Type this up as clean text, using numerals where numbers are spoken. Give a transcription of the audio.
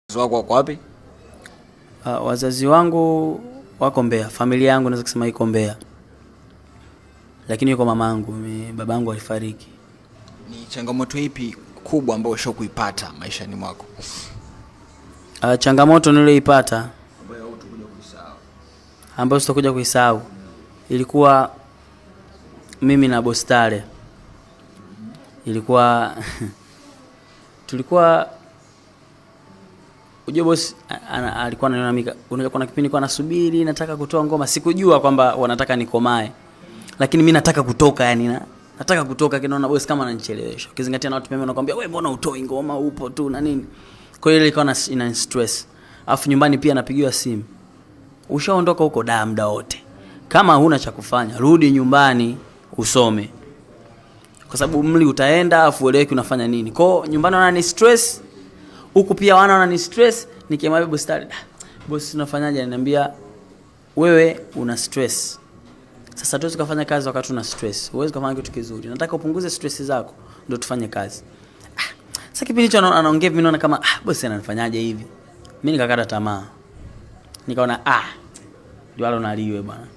Wazazi wako wako wapi? Wazazi wangu wako Mbeya. Familia yangu naweza kusema iko Mbeya. Lakini yuko mamangu, babangu alifariki. Ni changamoto ipi kubwa ambayo ushakuipata maishani mwako? Changamoto niliyoipata ambayo sitakuja kuisahau ilikuwa mimi na Bostale. Ilikuwa tulikuwa ujue boss alikuwa ananiona mimi, unajua kuna kipindi nilikuwa nasubiri nataka kutoa ngoma, sikujua kwamba wanataka nikomae. Lakini mimi nataka kutoka, yani nataka kutoka, kinaona boss kama ananichelewesha. Ukizingatia na watu pembeni wanakuambia wewe mbona utoi ngoma upo tu na nini. Kwa hiyo ilikuwa ina stress. Alafu nyumbani pia napigiwa simu. Ushaondoka huko da muda wote. Kama huna cha kufanya, rudi nyumbani usome. Kwa sababu mli utaenda afu ueleweki unafanya nini. Kwa nyumbani wanani stress, huku pia wanani stress. Nikimwambia Bostale, boss unafanyaje? Ananiambia wewe una stress. Sasa tuwezi kufanya kazi wakati una stress. Huwezi kufanya kitu kizuri. Nataka upunguze stress zako ndio tufanye kazi. Sasa kipindi hicho anaongea mimi naona kama boss ananifanyaje hivi. Mimi nikakata tamaa. Nikaona ndio wale unaliwe bwana.